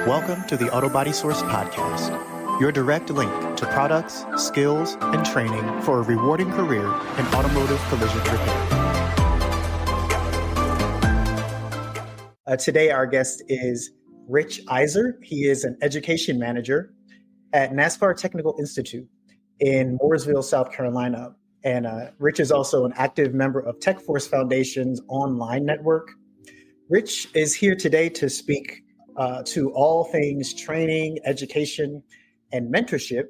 Welcome to the Auto Body Source Podcast, your direct link to products, skills, and training for a rewarding career in automotive collision repair. Today, our guest is Rich Izer. He is an education manager at NASCAR Technical Institute in Mooresville, South Carolina. And Rich is also an active member of TechForce Foundation's online network. Rich is here today to speak to all things training, education, and mentorship.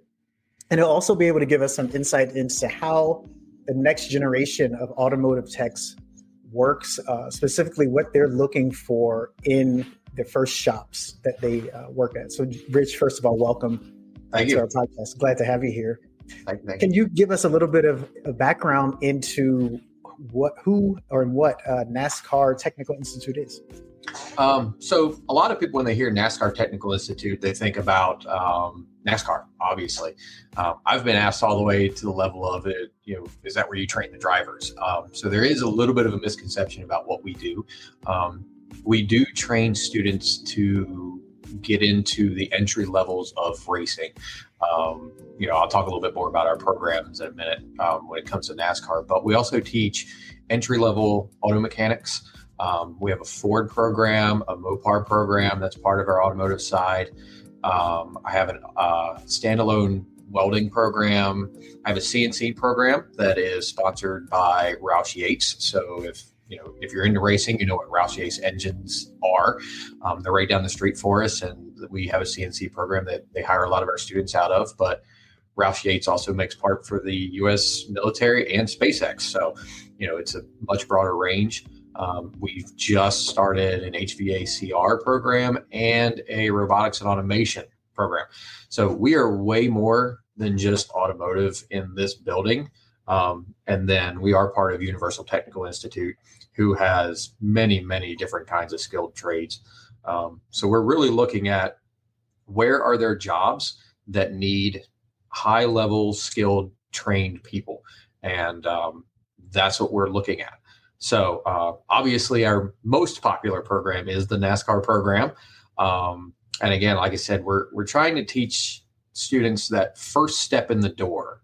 And he'll also be able to give us some insight into how the next generation of automotive techs works, specifically what they're looking for in the first shops that they work at. So Rich, first of all, welcome to our podcast. Glad to have you here. Can you give us a little bit of a background into what NASCAR Technical Institute is? So a lot of people, when they hear NASCAR Technical Institute, they think about NASCAR, obviously. I've been asked all the way to the level of it, is that where you train the drivers? So there is a little bit of a misconception about what we do. We do train students to get into the entry levels of racing. I'll talk a little bit more about our programs in a minute when it comes to NASCAR, but we also teach entry-level auto mechanics. We have a Ford program, a Mopar program that's part of our automotive side. I have a standalone welding program. I have a CNC program that is sponsored by Roush Yates. So if you're into racing, you know what Roush Yates engines are. They're right down the street for us, and we have a CNC program that they hire a lot of our students out of. But Roush Yates also makes part for the U.S. military and SpaceX. So, it's a much broader range. We've just started an HVACR program and a robotics and automation program. So we are way more than just automotive in this building. And then we are part of Universal Technical Institute, who has many, many different kinds of skilled trades. So we're really looking at where are there jobs that need high level skilled trained people. And that's what we're looking at. So obviously our most popular program is the NASCAR program. And again, like I said, we're trying to teach students that first step in the door,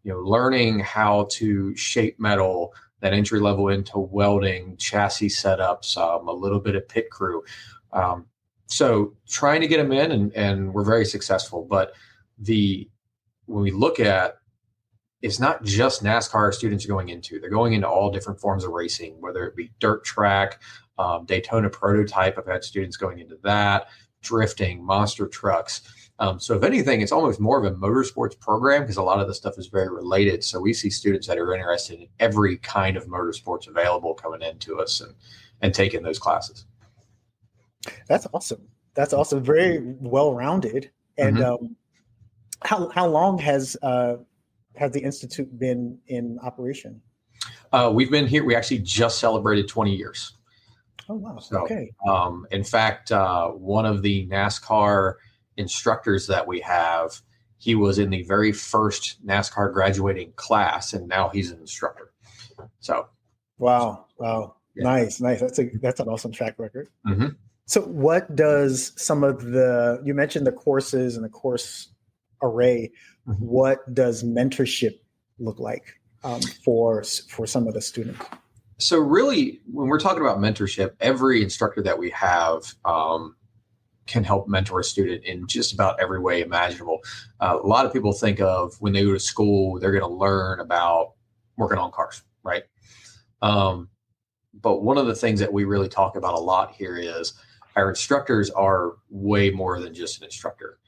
learning how to shape metal, that entry level into welding, chassis setups, a little bit of pit crew. So trying to get them in, and we're very successful. But when we look at, it's not just NASCAR students are going into. They're going into all different forms of racing, whether it be dirt track, Daytona prototype. I've had students going into that, drifting, monster trucks. So if anything, it's almost more of a motorsports program because a lot of the stuff is very related. So we see students that are interested in every kind of motorsports available coming into us and taking those classes. That's awesome. That's awesome. Very well-rounded. And how long has the Institute been in operation? We've been here. We actually just celebrated 20 years. Oh, wow. So, okay. In fact, one of the NASCAR instructors that we have, he was in the very first NASCAR graduating class, and now he's an instructor. So, wow. Yeah. Nice. That's an awesome track record. Mm-hmm. So what does you mentioned the courses and the course array. Mm-hmm. What does mentorship look like for some of the students? So really, when we're talking about mentorship, every instructor that we have can help mentor a student in just about every way imaginable. A lot of people think of when they go to school, they're going to learn about working on cars, right? But one of the things that we really talk about a lot here is our instructors are way more than just an instructor.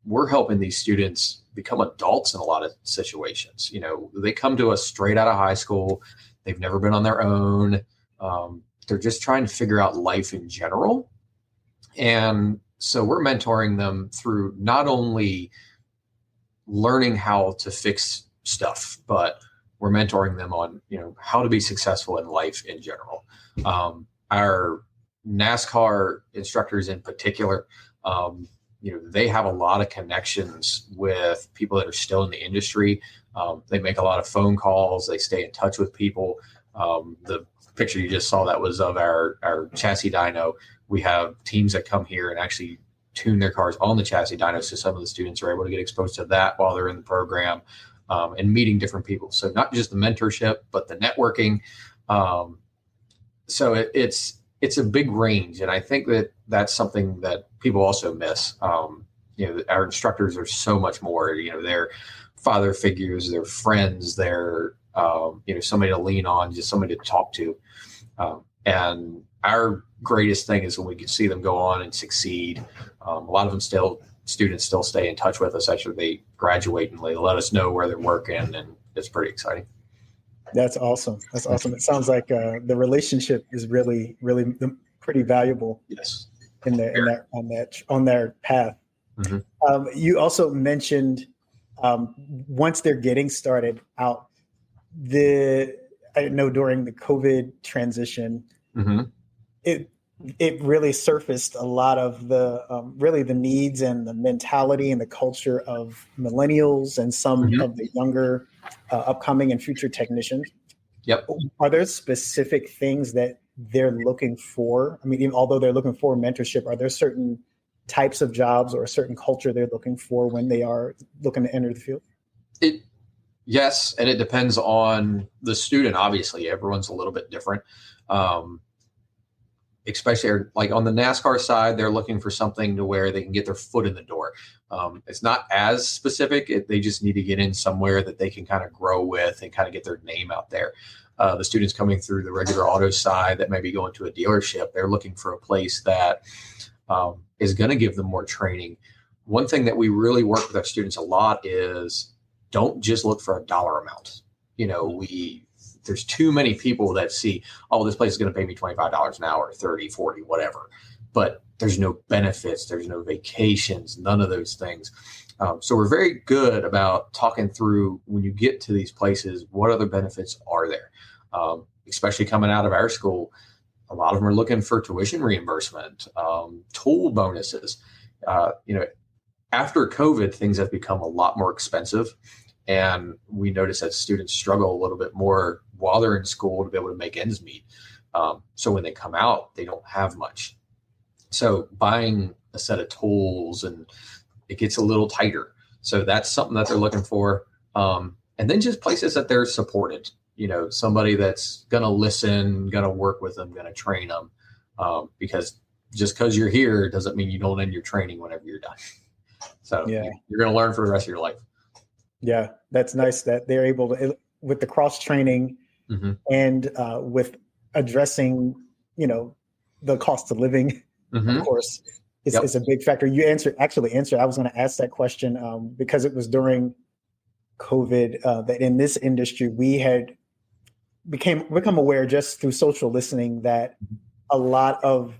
We're helping these students become adults in a lot of situations. They come to us straight out of high school. They've never been on their own. They're just trying to figure out life in general. And so we're mentoring them through not only learning how to fix stuff, but we're mentoring them on, how to be successful in life in general. Our NASCAR instructors in particular, they have a lot of connections with people that are still in the industry. They make a lot of phone calls. They stay in touch with people. The picture you just saw, that was of our chassis dyno. We have teams that come here and actually tune their cars on the chassis dyno. So some of the students are able to get exposed to that while they're in the program, and meeting different people. So not just the mentorship, but the networking. So it's a big range. And I think that that's something that people also miss. Our instructors are so much more, they're father figures, they're friends, they're, somebody to lean on, just somebody to talk to. And our greatest thing is when we can see them go on and succeed. A lot of them students still stay in touch with us after they graduate, and they let us know where they're working, and it's pretty exciting. That's awesome. That's awesome. It sounds like the relationship is really, really pretty valuable. Yes. On their path. Mm-hmm. You also mentioned once they're getting started out, I know during the COVID transition, mm-hmm. it really surfaced a lot of the needs and the mentality and the culture of millennials and some mm-hmm. of the younger upcoming and future technicians. Yep. Are there specific things that they're looking for? I mean, even although they're looking for mentorship, are there certain types of jobs or a certain culture they're looking for when they are looking to enter the field? Yes, and it depends on the student. Obviously, everyone's a little bit different. Especially like on the NASCAR side, they're looking for something to where they can get their foot in the door. It's not as specific. They just need to get in somewhere that they can kind of grow with and kind of get their name out there. The students coming through the regular auto side that may be going to a dealership, they're looking for a place that is going to give them more training. One thing that we really work with our students a lot is don't just look for a dollar amount. There's too many people that see, oh, this place is going to pay me $25 an hour, 30, 40, whatever. But there's no benefits, there's no vacations, none of those things. So we're very good about talking through when you get to these places, what other benefits are there? Especially coming out of our school, a lot of them are looking for tuition reimbursement, tool bonuses. After COVID, things have become a lot more expensive. And we notice that students struggle a little bit more while they're in school to be able to make ends meet. So when they come out, they don't have much. So buying a set of tools, and it gets a little tighter. So that's something that they're looking for. And then just places that they're supported, somebody that's going to listen, going to work with them, going to train them. Because just because you're here doesn't mean you don't end your training whenever you're done. So yeah, you're going to learn for the rest of your life. Yeah, that's nice that they're able to, with the cross training mm-hmm. and with addressing, the cost of living, mm-hmm. of course, is a big factor. You actually answered. I was going to ask that question because it was during COVID that in this industry we had become aware just through social listening that a lot of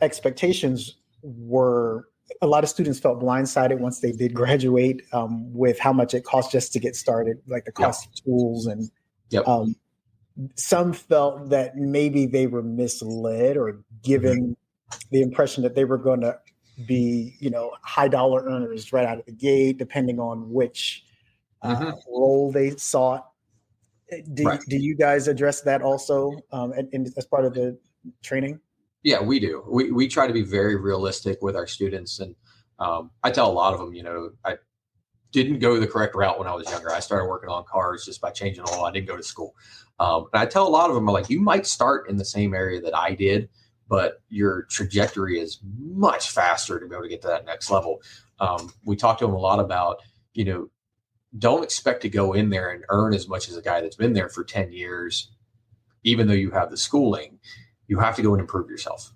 expectations were. A lot of students felt blindsided once they did graduate with how much it costs just to get started, like the cost of tools. And some felt that maybe they were misled or given the impression that they were going to be, high dollar earners right out of the gate, depending on which role they sought. Do you guys address that also as part of the training? Yeah, we do. We try to be very realistic with our students. And I tell a lot of them, I didn't go the correct route when I was younger. I started working on cars just by changing oil. I didn't go to school. And I tell a lot of them, you might start in the same area that I did, but your trajectory is much faster to be able to get to that next level. We talk to them a lot about, don't expect to go in there and earn as much as a guy that's been there for 10 years, even though you have the schooling. You have to go and improve yourself.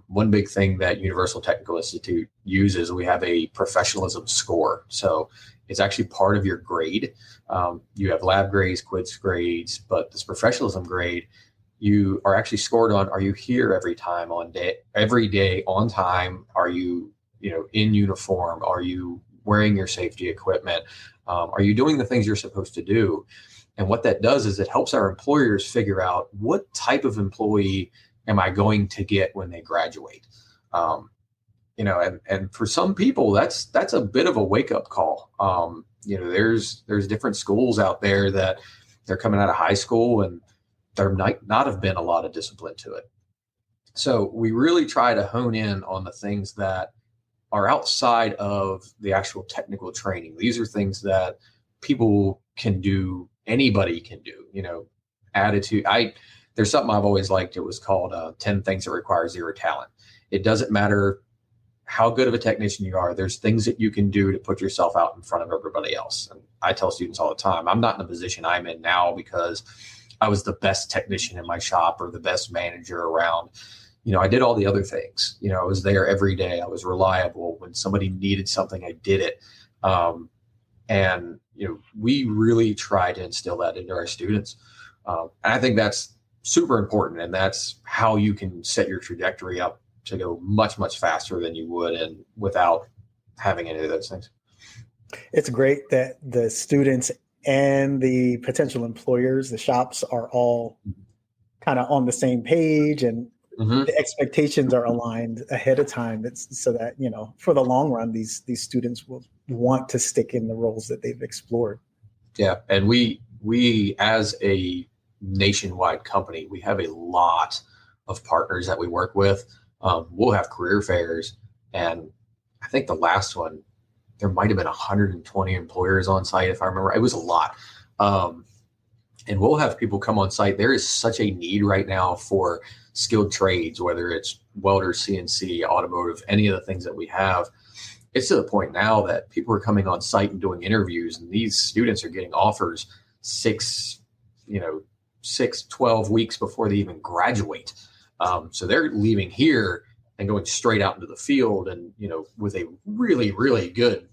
One big thing that Universal Technical Institute uses, we have a professionalism score. So it's actually part of your grade. You have lab grades, quiz grades, but this professionalism grade, you are actually scored on, are you here every day on time? Are you, in uniform? Are you wearing your safety equipment? Are you doing the things you're supposed to do? And what that does is it helps our employers figure out what type of employee am I going to get when they graduate. And for some people, that's a bit of a wake up call. There's different schools out there that they're coming out of high school and there might not have been a lot of discipline to it. So we really try to hone in on the things that are outside of the actual technical training. These are things that people can do, anybody can do, attitude. There's something I've always liked. It was called 10 things that require zero talent. It doesn't matter how good of a technician you are. There's things that you can do to put yourself out in front of everybody else. And I tell students all the time, I'm not in the position I'm in now because I was the best technician in my shop or the best manager around. I did all the other things. I was there every day. I was reliable. When somebody needed something, I did it. And we really try to instill that into our students. And I think that's super important. And that's how you can set your trajectory up to go much, much faster than you would and without having any of those things. It's great that the students and the potential employers, the shops, are all kind of on the same page, and the expectations are aligned ahead of time. It's so that, for the long run, these students will want to stick in the roles that they've explored. Yeah. And we as a nationwide company, we have a lot of partners that we work with. We'll have career fairs, and I think the last one, there might have been 120 employers on site. If I remember, it was a lot. And we'll have people come on site. There is such a need right now for skilled trades, whether it's welder, CNC, automotive, any of the things that we have. It's to the point now that people are coming on site and doing interviews, and these students are getting offers 12 weeks before they even graduate. So they're leaving here and going straight out into the field, and, with a really, really good,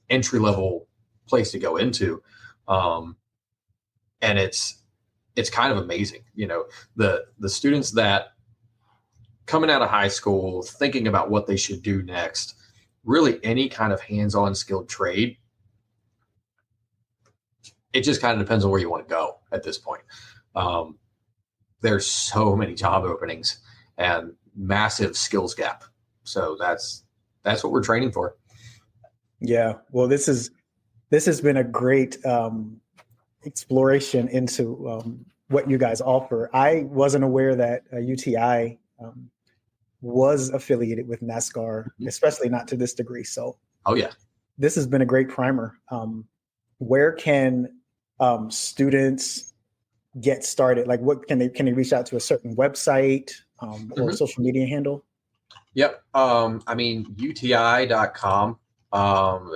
entry level place to go into. And it's kind of amazing, the students that coming out of high school, thinking about what they should do next, really any kind of hands-on skilled trade. It just kind of depends on where you want to go at this point. There's so many job openings and massive skills gap. So that's what we're training for. Yeah. Well, this has been a great exploration into what you guys offer. I wasn't aware that UTI was affiliated with NASCAR, especially not to this degree. So, this has been a great primer. Where can students get started? Like, what can they reach out to a certain website or social media handle? Yep. UTI.com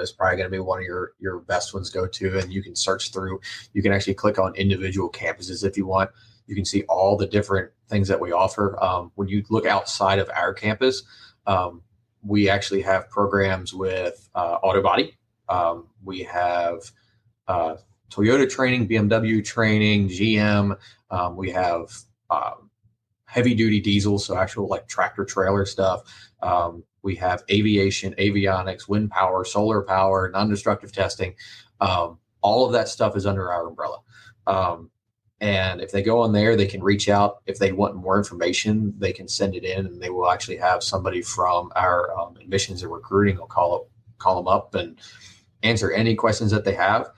is probably going to be one of your best ones to go to, and you can search through. You can actually click on individual campuses if you want. You can see all the different things that we offer. When you look outside of our campus, we actually have programs with auto body. We have Toyota training, BMW training, GM. We have heavy duty diesel, so actual like tractor trailer stuff. We have aviation, avionics, wind power, solar power, non-destructive testing. All of that stuff is under our umbrella. And if they go on there, they can reach out. If they want more information, they can send it in, and they will actually have somebody from our admissions and recruiting will call them up and answer any questions that they have.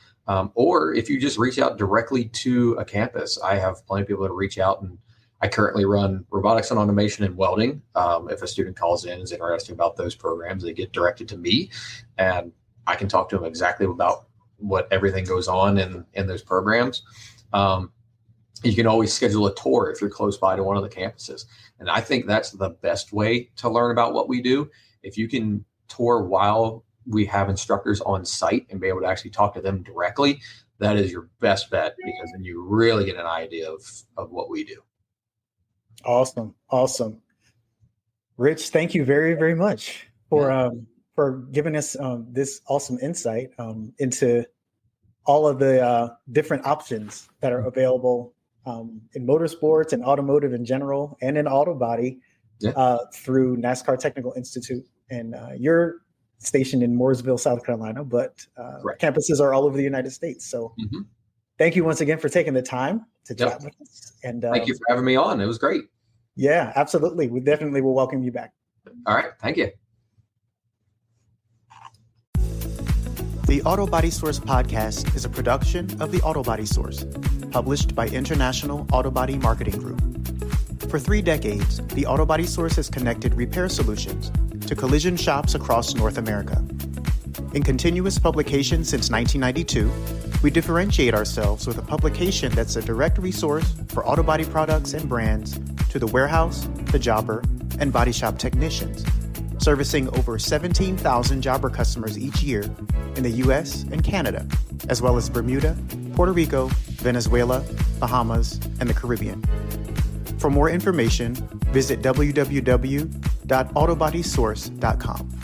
Or if you just reach out directly to a campus, I have plenty of people to reach out, and I currently run robotics and automation and welding. If a student calls in, is interested about those programs, they get directed to me, and I can talk to them exactly about what everything goes on in those programs. You can always schedule a tour if you're close by to one of the campuses. And I think that's the best way to learn about what we do. If you can tour while we have instructors on site and be able to actually talk to them directly, that is your best bet, because then you really get an idea of what we do. Awesome. Rich, thank you very, very much for giving us this awesome insight into all of the different options that are available in motorsports and automotive in general, and in auto body through NASCAR Technical Institute. And you're stationed in Mooresville, South Carolina, but campuses are all over the United States. So thank you once again for taking the time to chat with us. And thank you for having me on. It was great. Yeah, absolutely. We definitely will welcome you back. All right. Thank you. The Auto Body Source podcast is a production of the Auto Body Source, published by International Auto Body Marketing Group. For 3 decades, the Autobody Source has connected repair solutions to collision shops across North America. In continuous publication since 1992, we differentiate ourselves with a publication that's a direct resource for auto body products and brands to the warehouse, the jobber, and body shop technicians, servicing over 17,000 jobber customers each year in the US and Canada, as well as Bermuda, Puerto Rico, Venezuela, Bahamas, and the Caribbean. For more information, visit www.autobodysource.com.